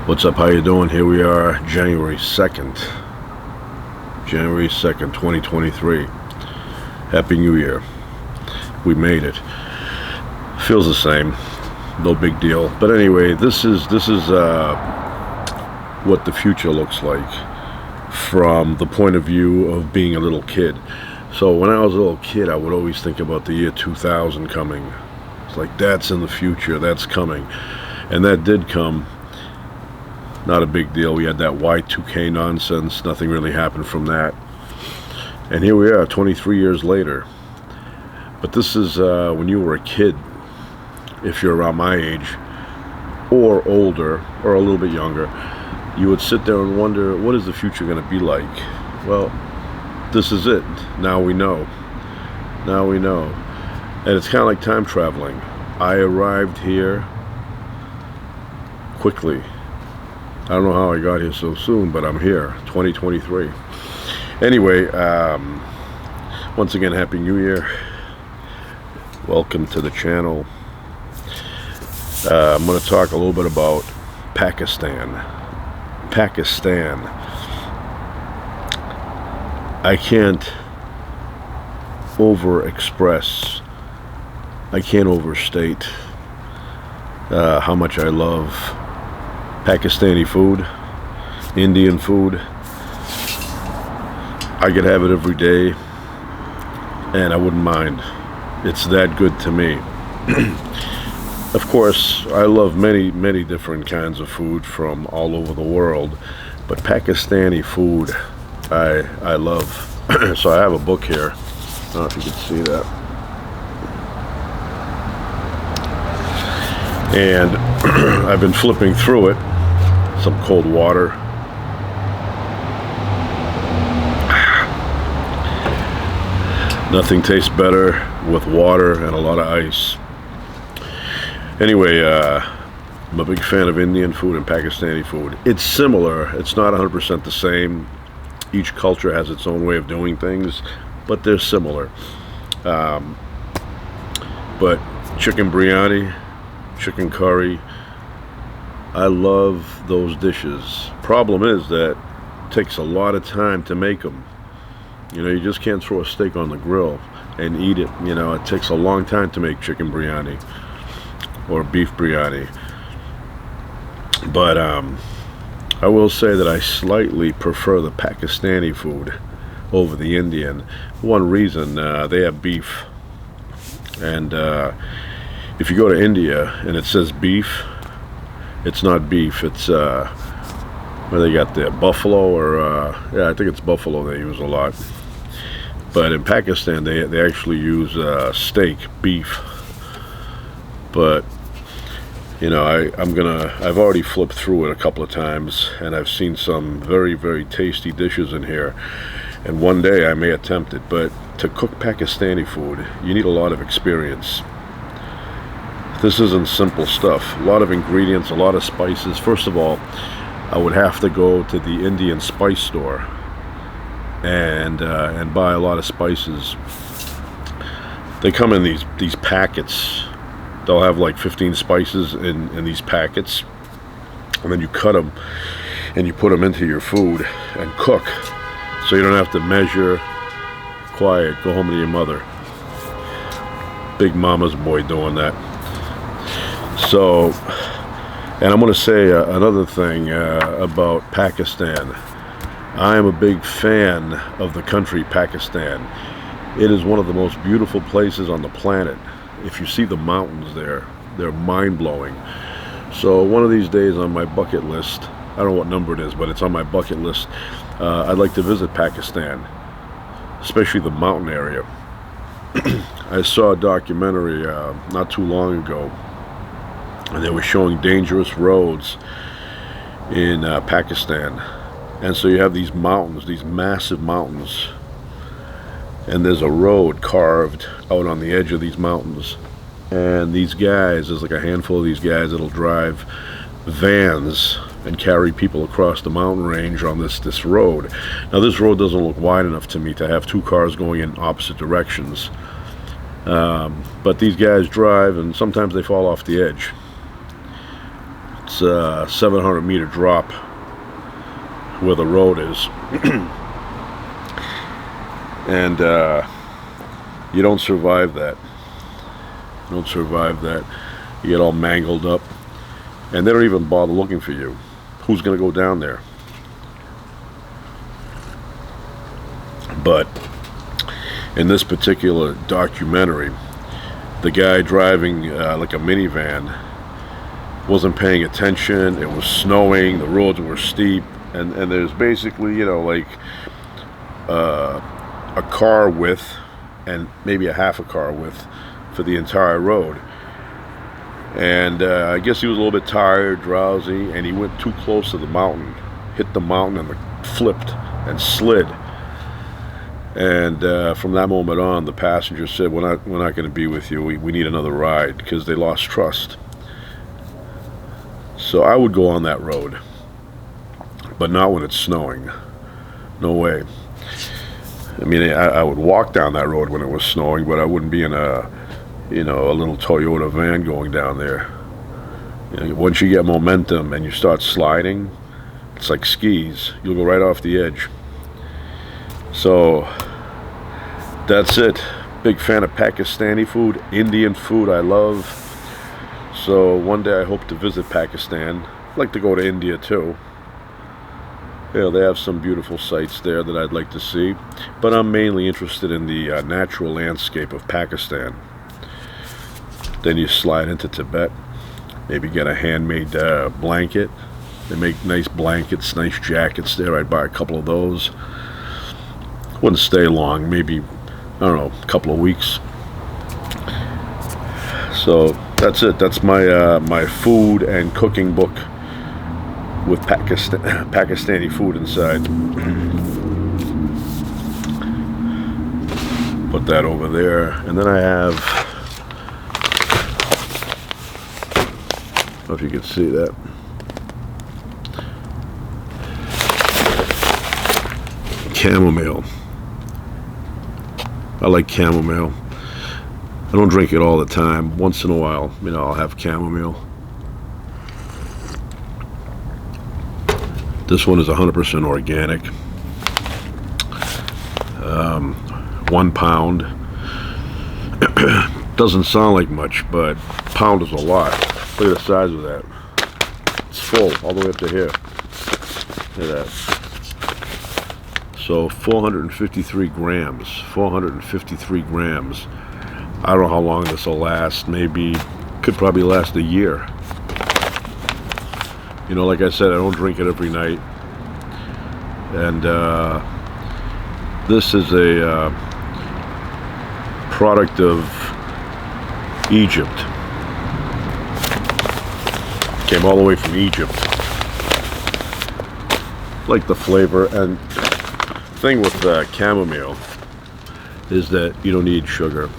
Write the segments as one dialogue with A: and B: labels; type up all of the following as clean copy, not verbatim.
A: What's up? How you doing? Here we are, January 2nd. January 2nd, 2023. Happy New Year. We made it. Feels the same. No big deal. But anyway, this is what the future looks like from the point of view of being a little kid. So when I was a little kid, I would always think about the year 2000 coming. It's like, that's in the future, that's coming. And that did come. Not a big deal. We had that Y2K nonsense. Nothing really happened from that. And here we are, 23 years later. But this is when you were a kid, if you're around my age, or older, or a little bit younger, you would sit there and wonder, what is the future going to be like? Well, this is it. Now we know. Now we know. And it's kind of like time traveling. I arrived here quickly. I don't know how I got here so soon, but I'm here, 2023. Anyway, once again, Happy New Year. Welcome to the channel. I'm going to talk a little bit about Pakistan. Pakistan. I can't overexpress, I can't overstate how much I love Pakistani food, Indian food. I could have it every day and I wouldn't mind. It's that good to me. Of course, I love many different kinds of food from all over the world, but Pakistani food I love. So I have a book here. I don't know if you can see that. And I've been flipping through it. Some cold water. Nothing tastes better with water and a lot of ice. Anyway, I'm a big fan of Indian food and Pakistani food. It's similar. It's not 100% the same. Each culture has its own way of doing things, but they're similar. But chicken biryani, chicken curry, I love those dishes. Problem is that it takes a lot of time to make them. You know, you just can't throw a steak on the grill and eat it. You know, it takes a long time to make chicken biryani or beef biryani. But I will say that I slightly prefer the Pakistani food over the Indian. One reason, they have beef. And if you go to India and it says beef, it's not beef, it's where they got there, buffalo, or yeah, I think it's buffalo they use a lot. But in Pakistan they actually use steak, beef. But you know, I've already flipped through it a couple of times and I've seen some very tasty dishes in here, and one day I may attempt it. But to cook Pakistani food, you need a lot of experience. This isn't simple stuff. A lot of ingredients, a lot of spices. First of all, I would have to go to the Indian spice store and buy a lot of spices. They come in these packets. They'll have like 15 spices in these packets, and then you cut them and you put them into your food and cook, so you don't have to measure. Quiet, go home to your mother. Big mama's boy doing that. So, and I'm going to say another thing about Pakistan. I am a big fan of the country Pakistan. It is one of the most beautiful places on the planet. If you see the mountains there, they're mind-blowing. So one of these days on my bucket list, I don't know what number it is, but it's on my bucket list, I'd like to visit Pakistan, especially the mountain area. I saw a documentary not too long ago, and they were showing dangerous roads in Pakistan. And so you have these mountains, these massive mountains, and there's a road carved out on the edge of these mountains. And these guys, there's like a handful of these guys that'll drive vans and carry people across the mountain range on this road. Now this road doesn't look wide enough to me to have two cars going in opposite directions. But these guys drive, and sometimes they fall off the edge. It's a 700-meter drop where the road is. And you don't survive that. You don't survive that. You get all mangled up. And they don't even bother looking for you. Who's going to go down there? But in this particular documentary, the guy driving like a minivan wasn't paying attention. It was snowing. The roads were steep. And there's basically, you know, like a car width and maybe a half a car width for the entire road. And I guess he was a little bit tired, drowsy, and he went too close to the mountain, hit the mountain, and flipped and slid. And from that moment on, the passenger said, we're not going to be with you. We need another ride, because they lost trust. So I would go on that road, but not when it's snowing. No way. I mean, I would walk down that road when it was snowing, but I wouldn't be in a little Toyota van going down there. You know, once you get momentum and you start sliding, it's like skis. You'll go right off the edge. So that's it. Big fan of Pakistani food, Indian food I love. So one day I hope to visit Pakistan. I'd like to go to India too. You know, they have some beautiful sights there that I'd like to see. But I'm mainly interested in the natural landscape of Pakistan. Then you slide into Tibet. Maybe get a handmade blanket. They make nice blankets, nice jackets there. I'd buy a couple of those. Wouldn't stay long, maybe, I don't know, a couple of weeks. So that's it. That's my my food and cooking book with Pakistani food inside. Put that over there, and then I have, I don't know if you can see that. Chamomile. I like chamomile. I don't drink it all the time. Once in a while, you know, I'll have chamomile. This one is 100% organic. 1 pound. Doesn't sound like much, but pound is a lot. Look at the size of that. It's full all the way up to here. Look at that. So 453 grams. 453 grams. I don't know how long this will last. Maybe, could probably last a year. You know, like I said, I don't drink it every night. And this is a product of Egypt. Came all the way from Egypt. Like the flavor. And thing with chamomile is that you don't need sugar.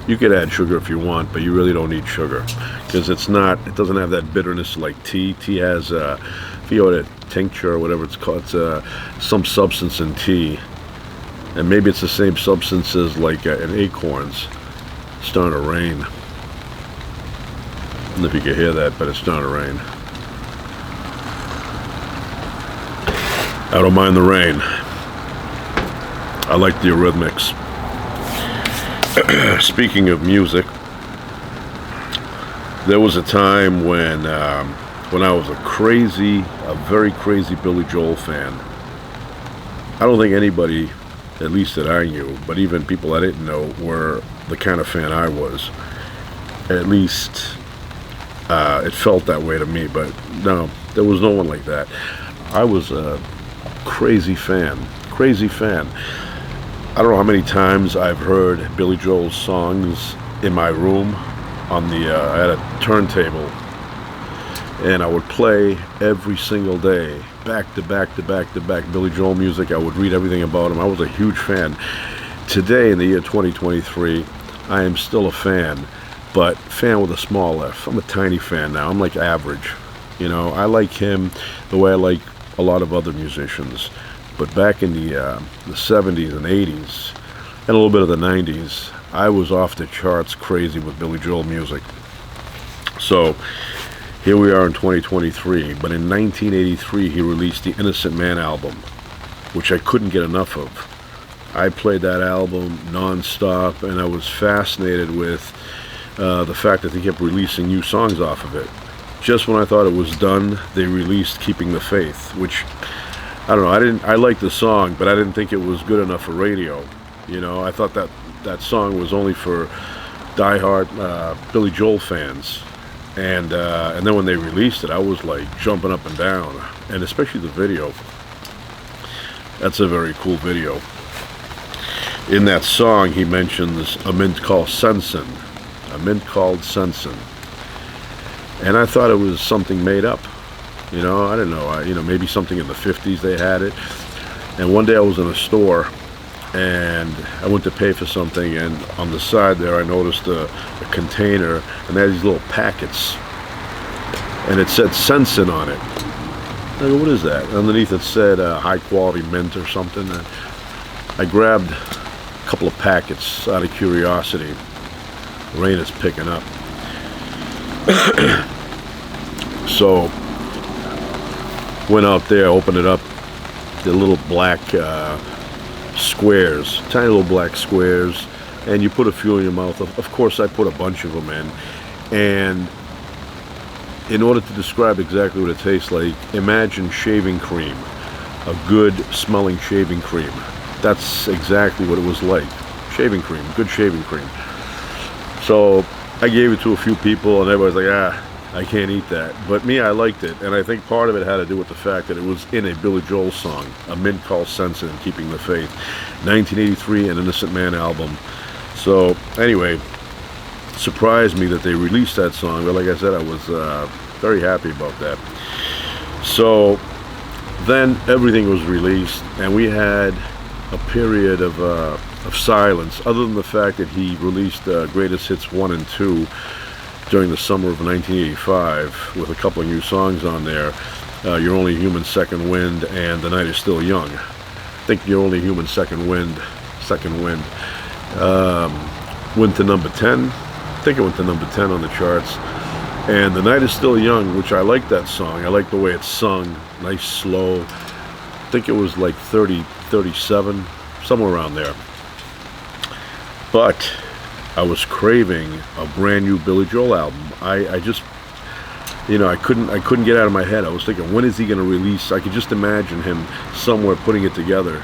A: You could add sugar if you want, but you really don't need sugar, because it doesn't have that bitterness like tea. Tea has if you order tincture or whatever it's called, it's some substance in tea, and maybe it's the same substance as like in acorns. It's starting to rain. I don't know if you can hear that, but it's starting to rain. I don't mind the rain. I like the Eurythmics. Speaking of music, there was a time when I was a very crazy Billy Joel fan. I don't think anybody, at least that I knew, but even people I didn't know, were the kind of fan I was. At least it felt that way to me, but no, there was no one like that. I was a crazy fan. I don't know how many times I've heard Billy Joel's songs in my room on the I had a turntable, and I would play every single day, back to back to back to back Billy Joel music. I would read everything about him. I was a huge fan. Today, in the year 2023, I am still a fan, but fan with a small f. I'm a tiny fan now. I'm like average. You know, I like him the way I like a lot of other musicians. But back in the 70s and 80s, and a little bit of the 90s, I was off the charts crazy with Billy Joel music. So Here we are in 2023, but in 1983 he released the Innocent Man album, which I couldn't get enough of. I played that album non-stop, and I was fascinated with the fact that they kept releasing new songs off of it. Just when I thought it was done, they released Keeping the Faith, which, I don't know, I liked the song, but I didn't think it was good enough for radio. You know, I thought that song was only for diehard Billy Joel fans. And then when they released it, I was like jumping up and down, and especially the video. That's a very cool video. In that song, he mentions a mint called Sensen, and I thought it was something made up. You know, I don't know. Maybe something in the 50s they had it. And one day I was in a store, and I went to pay for something, and on the side there I noticed a container, and they had these little packets, and it said Sensen on it. I go, what is that? Underneath it said high quality mint or something. And I grabbed a couple of packets out of curiosity. The rain is picking up. So went out there, opened it up. The little black squares, tiny little black squares, and you put a few in your mouth. Of course, I put a bunch of them in, and in order to describe exactly what it tastes like, imagine shaving cream, a good smelling shaving cream. That's exactly what it was like. Shaving cream, good shaving cream. So I gave it to a few people, and everybody's like, I can't eat that. But me, I liked it, and I think part of it had to do with the fact that it was in a Billy Joel song, A Mint Called Sensen, Keeping the Faith, 1983, an Innocent Man album. So anyway, surprised me that they released that song, but like I said, I was very happy about that. So then everything was released, and we had a period of silence, other than the fact that he released Greatest Hits 1 and 2 during the summer of 1985 with a couple of new songs on there. You're Only Human, Second Wind, and The Night Is Still Young. I think You're Only Human, Second Wind went to number 10. I think it went to number 10 on the charts. And The Night Is Still Young, which I like that song. I like the way it's sung, nice, slow. I think it was like 30, 37, somewhere around there. But I was craving a brand new Billy Joel album. I just, I couldn't get out of my head. I was thinking, when is he going to release? I could just imagine him somewhere putting it together.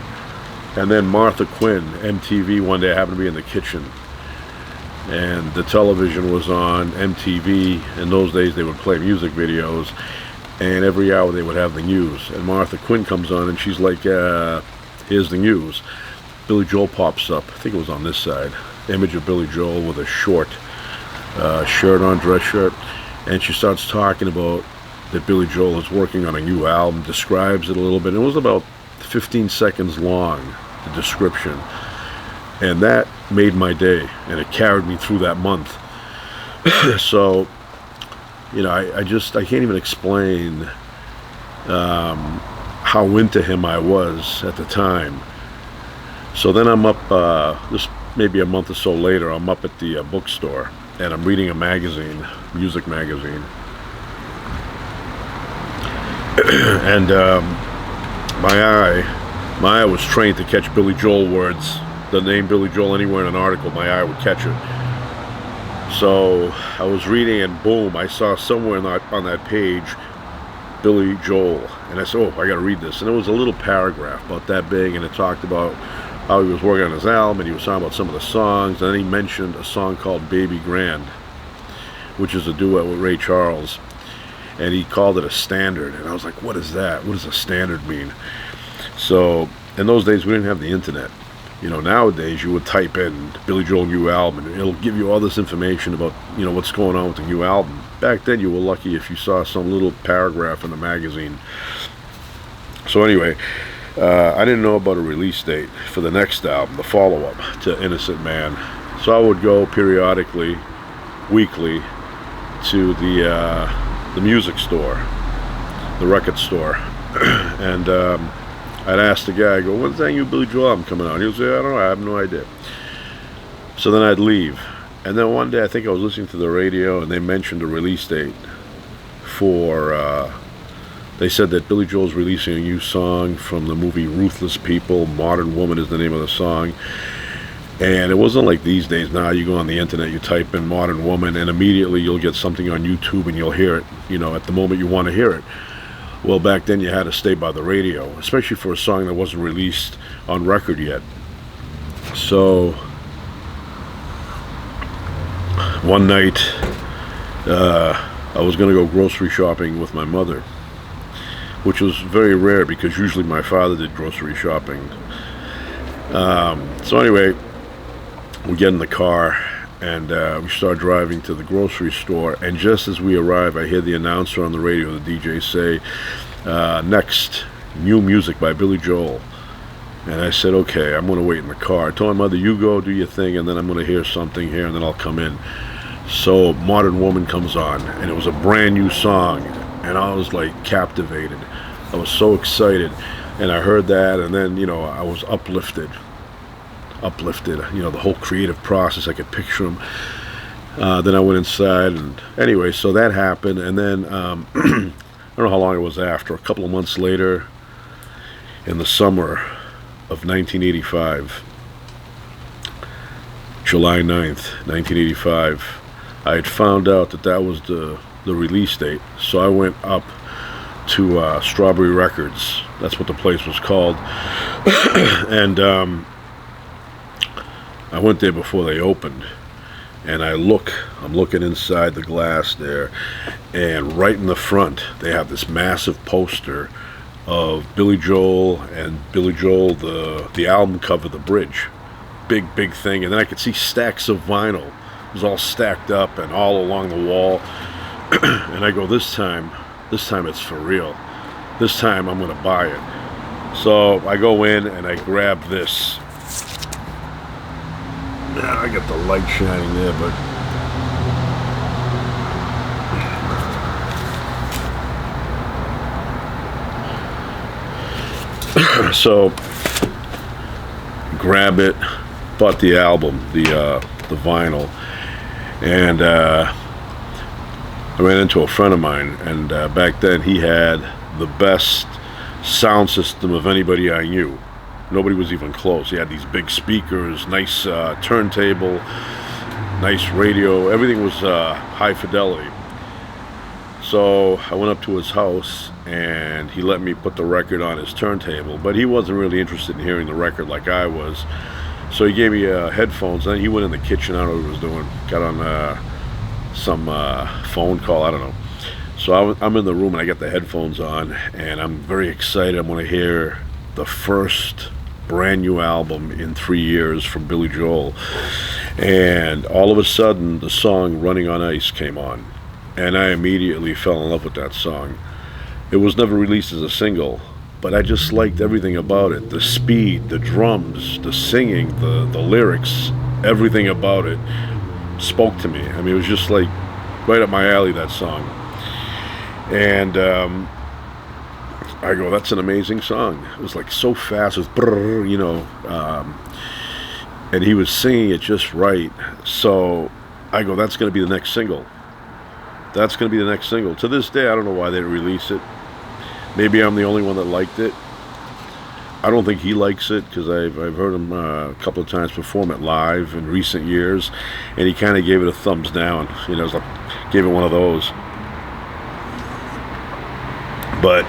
A: And then Martha Quinn, MTV, one day I happened to be in the kitchen, and the television was on MTV. In those days, they would play music videos, and every hour they would have the news. And Martha Quinn comes on, and she's like, here's the news. Billy Joel pops up. I think it was on this side. Image of Billy Joel with a short shirt on, dress shirt, and she starts talking about that Billy Joel is working on a new album, describes it a little bit. It was about 15 seconds long, the description, and that made my day, and it carried me through that month. So, I can't even explain how into him I was at the time. So then I'm up, this maybe a month or so later, I'm up at the bookstore, and I'm reading a magazine, music magazine. And my eye was trained to catch Billy Joel words. The name Billy Joel anywhere in an article, my eye would catch it. So I was reading, and boom, I saw somewhere on that page, Billy Joel. And I said, oh, I got to read this. And it was a little paragraph about that big, and it talked about how he was working on his album, and he was talking about some of the songs, and then he mentioned a song called Baby Grand, which is a duet with Ray Charles, and he called it a standard. And I was like, what is that? What does a standard mean? So in those days, we didn't have the internet. Nowadays you would type in Billy Joel new album, and it'll give you all this information about what's going on with the new album. Back then you were lucky if you saw some little paragraph in the magazine. So anyway, I didn't know about a release date for the next album, the follow-up to Innocent Man. So I would go periodically, weekly, to the music store, the record store, and I'd ask the guy, I go, when's that new Billy Joel album coming out? And he would say, I don't know, I have no idea. So then I'd leave. And then one day, I think I was listening to the radio, and they mentioned a release date for, they said that Billy Joel's releasing a new song from the movie Ruthless People. Modern Woman is the name of the song. And it wasn't like these days. Now you go on the internet, you type in Modern Woman, and immediately you'll get something on YouTube and you'll hear it, at the moment you want to hear it. Well, back then you had to stay by the radio, especially for a song that wasn't released on record yet. So one night I was going to go grocery shopping with my mother, which was very rare because usually my father did grocery shopping. So anyway, we get in the car and we start driving to the grocery store, and just as we arrive, I hear the announcer on the radio, the DJ, say, next, new music by Billy Joel. And I said, okay, I'm going to wait in the car. I told my mother, you go do your thing, and then I'm going to hear something here, and then I'll come in. So Modern Woman comes on, and it was a brand new song, and I was like captivated. I was so excited, and I heard that, and then, I was uplifted, the whole creative process. I could picture him. Then I went inside, and anyway, so that happened, and then I don't know how long it was after. A couple of months later, in the summer of 1985, July 9th, 1985, I had found out that was the release date. So I went up to Strawberry Records. That's what the place was called. And I went there before they opened, and I'm looking inside the glass there, and right in the front they have this massive poster of Billy Joel and Billy Joel, the album cover, The Bridge. Big thing. And then I could see stacks of vinyl. It was all stacked up and all along the wall. And I go, this time it's for real. This time I'm going to buy it. So I go in and I grab this. Yeah, I got the light shining there, but so grab it, bought the album, the vinyl, and I ran into a friend of mine, and back then he had the best sound system of anybody I knew. Nobody was even close. He had these big speakers, nice turntable, nice radio. Everything was high fidelity. So I went up to his house, and he let me put the record on his turntable, but he wasn't really interested in hearing the record like I was. So he gave me headphones, and then he went in the kitchen. I don't know what he was doing. Got on some phone call, I don't know. So I'm in the room, and I got the headphones on, and I'm very excited. I'm going to hear the first brand new album in 3 years from Billy Joel. And all of a sudden, the song Running on Ice came on, and I immediately fell in love with that song. It was never released as a single, but I just liked everything about it. The speed, the drums, the singing, the lyrics, everything about it spoke to me. I mean, it was just like right up my alley, that song. And I go, that's an amazing song. It was like so fast, it was brrr, and he was singing it just right. So I go, that's going to be the next single. That's going to be the next single. To this day, I don't know why they didn't release it. Maybe I'm the only one that liked it. I don't think he likes it, because I've heard him a couple of times perform it live in recent years, and he kind of gave it a thumbs down. It was like, gave it one of those. But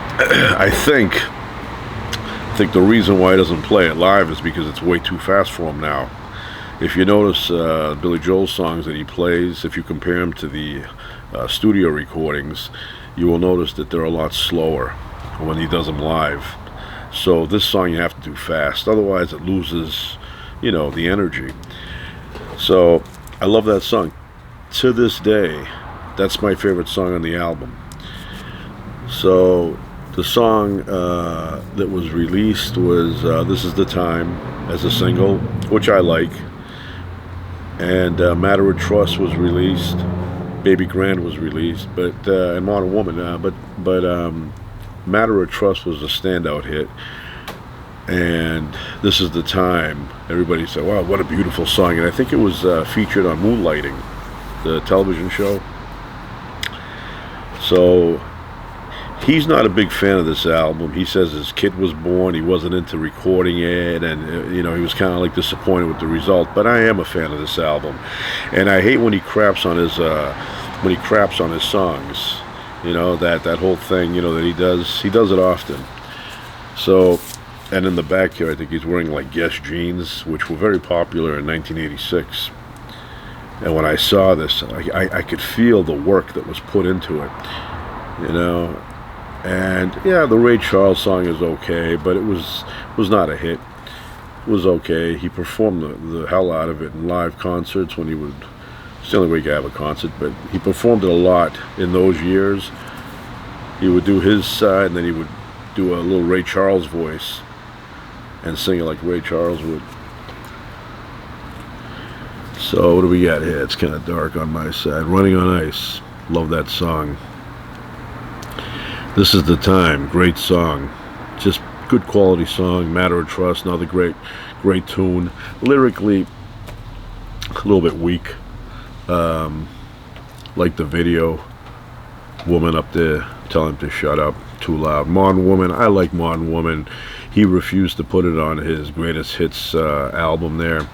A: I think the reason why he doesn't play it live is because it's way too fast for him now. If you notice Billy Joel songs that he plays, if you compare them to the studio recordings, you will notice that they're a lot slower when he does them live. So this song you have to do fast, otherwise it loses, the energy. So I love that song. To this day, that's my favorite song on the album. So the song that was released was This Is the Time as a single, which I like. And Matter of Trust was released. Baby Grand was released, and Modern Woman. But Matter of Trust was a standout hit. And This Is the Time, everybody said, wow, what a beautiful song. And I think it was featured on Moonlighting, the television show. So he's not a big fan of this album. He says his kid was born, he wasn't into recording it, and he was kind of like disappointed with the result. But I am a fan of this album, and I hate when he craps on his songs. That whole thing, that he does it often. So, and in the back here, I think he's wearing like Guess jeans, which were very popular in 1986. And when I saw this, I could feel the work that was put into it, And yeah, the Ray Charles song is okay, but it was not a hit. It was okay. He performed the hell out of it in live concerts when he would. It's the only way you could have a concert, but he performed it a lot in those years. He would do his side, and then he would do a little Ray Charles voice and sing it like Ray Charles would. So what do we got here? It's kind of dark on my side. Running on Ice. Love that song. This is the Time. Great song. Just good quality song. Matter of Trust. Another great tune. Lyrically, a little bit weak. Like the video. Woman up there telling him to shut up. Too loud. Modern Woman. I like Modern Woman. He refused to put it on his greatest hits album there.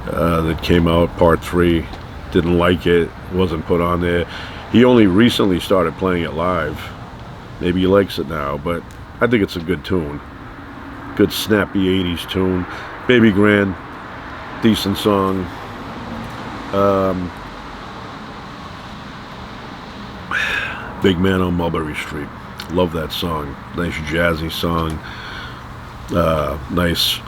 A: That came out, part 3. Didn't like it. Wasn't put on there. He only recently started playing it live. Maybe he likes it now, but I think it's a good tune. Good snappy 80s tune. Baby Grand, decent song. Big Man on Mulberry Street. Love that song. Nice jazzy song. Nice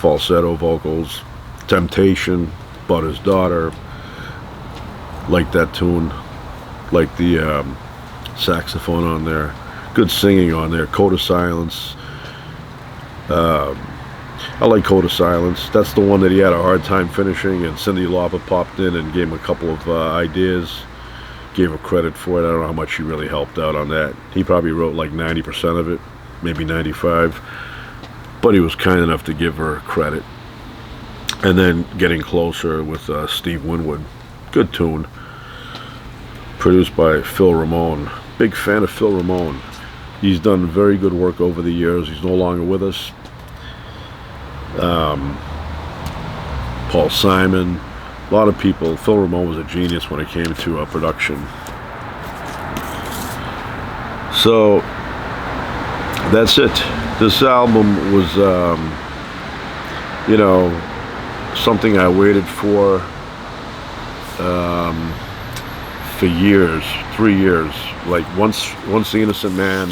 A: falsetto vocals. Temptation, Butter's Daughter. Like that tune. Like the saxophone on there. Good singing on there. Code of Silence. I like Code of Silence. That's the one that he had a hard time finishing, and Cyndi Lauper popped in and gave him a couple of ideas. Gave her credit for it. I don't know how much she really helped out on that. He probably wrote like 90% of it, maybe 95%. But he was kind enough to give her credit. And then Getting Closer with Steve Winwood. Good tune. Produced by Phil Ramone. Big fan of Phil Ramone. He's done very good work over the years. He's no longer with us. Paul Simon. A lot of people. Phil Ramone was a genius when it came to production. So that's it. This album was, something I waited for years, 3 years. Like once the Innocent Man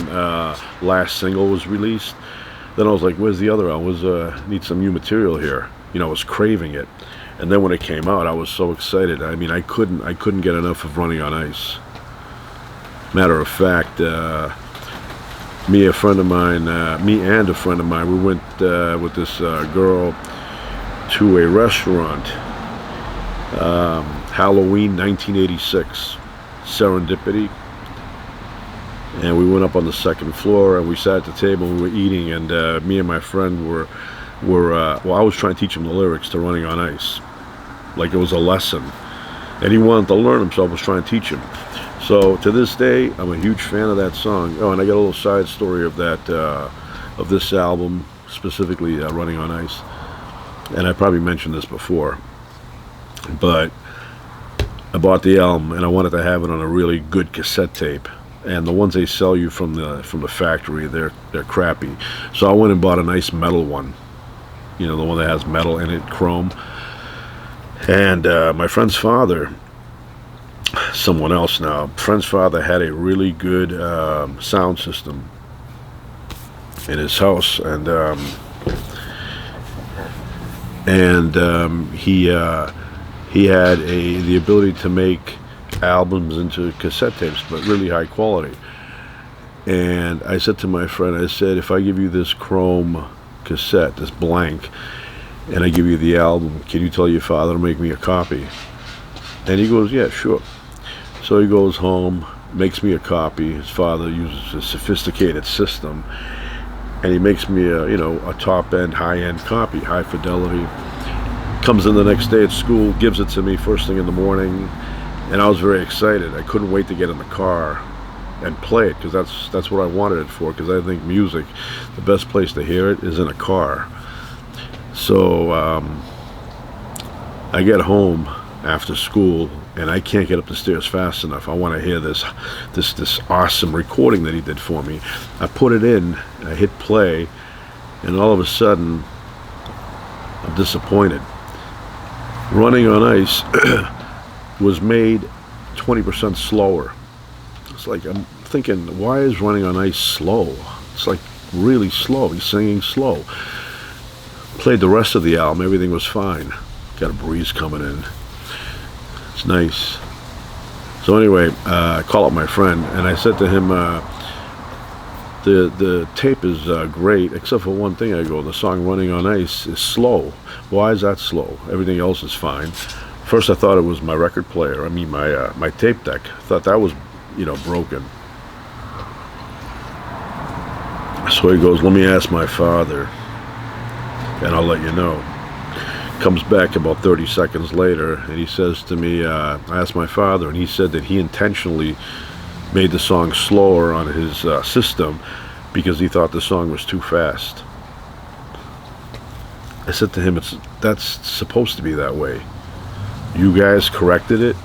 A: last single was released, then I was like, "Where's the other album? Need some new material here." I was craving it. And then when it came out, I was so excited. I mean, I couldn't get enough of Running on Ice. Matter of fact, me and a friend of mine, we went with this girl to a restaurant, Halloween 1986, Serendipity. And we went up on the second floor, and we sat at the table, and we were eating, and me and my friend were I was trying to teach him the lyrics to Running on Ice. Like it was a lesson, and he wanted to learn them, so I was trying to teach him. So to this day, I'm a huge fan of that song. Oh, and I got a little side story of that, of this album, specifically Running on Ice. And I probably mentioned this before, but I bought the album, and I wanted to have it on a really good cassette tape. And the ones they sell you from the factory, they're crappy. So I went and bought a nice metal one. The one that has metal in it, chrome. And my friend's father, someone else now, friend's father had a really good sound system in his house, and he had the ability to make albums into cassette tapes, but really high quality. And I said to my friend, I said, if I give you this chrome cassette, this blank, and I give you the album, can you tell your father to make me a copy? And he goes, yeah, sure. So he goes home, makes me a copy. His father uses a sophisticated system, and he makes me a top-end, high-end copy, high fidelity. Comes in the next day at school, gives it to me first thing in the morning, and I was very excited. I couldn't wait to get in the car and play it, because that's what I wanted it for, because I think music, the best place to hear it is in a car. So I get home after school, and I can't get up the stairs fast enough. I want to hear this awesome recording that he did for me. I put it in, I hit play, and all of a sudden I'm disappointed. Running on Ice was made 20% slower. It's like, I'm thinking, why is Running on Ice slow? It's like really slow. He's singing slow. Played the rest of the album, everything was fine. Got a breeze coming in. It's nice. So anyway, I call up my friend, and I said to him, the tape is great, except for one thing. I go, the song Running on Ice is slow. Why is that slow? Everything else is fine. First I thought it was my record player, my tape deck. I thought that was, broken. So he goes, let me ask my father, and I'll let you know. Comes back about 30 seconds later, and he says to me, I asked my father, and he said that he intentionally made the song slower on his system because he thought the song was too fast. I said to him, that's supposed to be that way. You guys corrected it.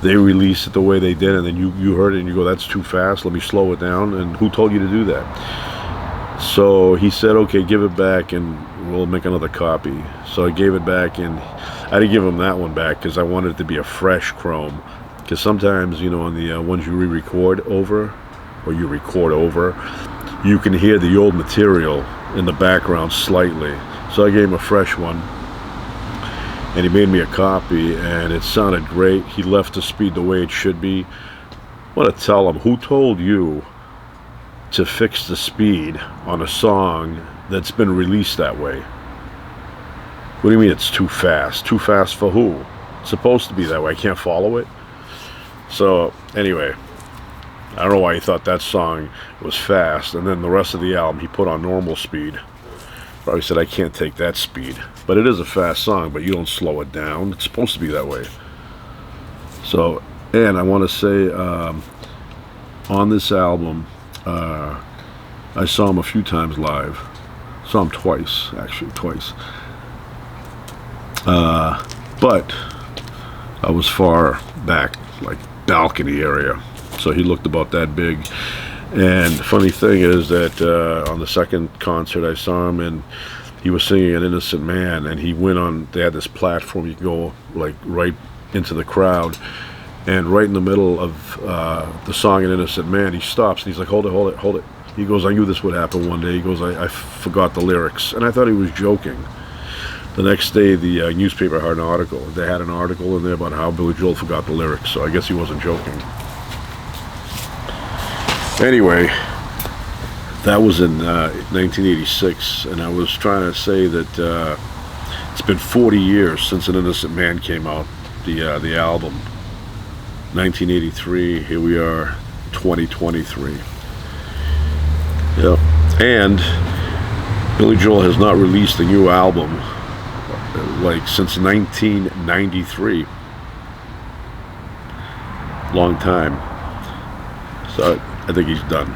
A: They released it the way they did, and then you heard it and you go, that's too fast, let me slow it down. And who told you to do that? So he said, okay, give it back and we'll make another copy. So I gave it back, and I didn't give him that one back because I wanted it to be a fresh chrome. Because sometimes, on the ones you re-record over, or you record over, you can hear the old material in the background slightly. So I gave him a fresh one, and he made me a copy, and it sounded great. He left the speed the way it should be. I want to tell him, who told you to fix the speed on a song that's been released that way? What do you mean it's too fast? Too fast for who? It's supposed to be that way. I can't follow it. So anyway, I don't know why he thought that song was fast, and then the rest of the album he put on normal speed. Probably said, I can't take that speed. But it is a fast song, but you don't slow it down. It's supposed to be that way. So, and I want to say, on this album, I saw him a few times live. Saw him twice, actually, twice. But I was far back, like balcony area. So he looked about that big. And the funny thing is that on the second concert I saw him, and he was singing An Innocent Man, and he went on, they had this platform, you could go like right into the crowd, and right in the middle of the song An Innocent Man, he stops and he's like, hold it. He goes, I knew this would happen one day. He goes, I forgot the lyrics. And I thought he was joking. The next day, the newspaper had an article. They had an article in there about how Billy Joel forgot the lyrics, so I guess he wasn't joking. Anyway, that was in 1986, and I was trying to say that it's been 40 years since An Innocent Man came out, the album. 1983, here we are, 2023. Yeah, and Billy Joel has not released a new album like since 1993. Long time. So I think he's done.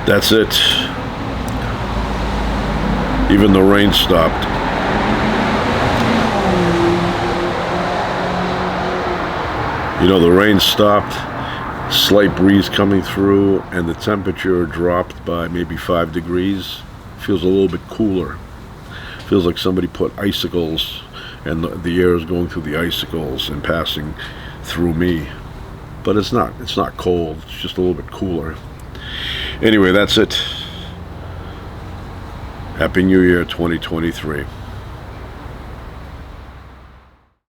A: That's it. Even the rain stopped. The rain stopped, slight breeze coming through, and the temperature dropped by maybe 5 degrees. Feels a little bit cooler. Feels like somebody put icicles, and the air is going through the icicles and passing through me. But it's not cold, it's just a little bit cooler. Anyway, that's it. Happy New Year 2023.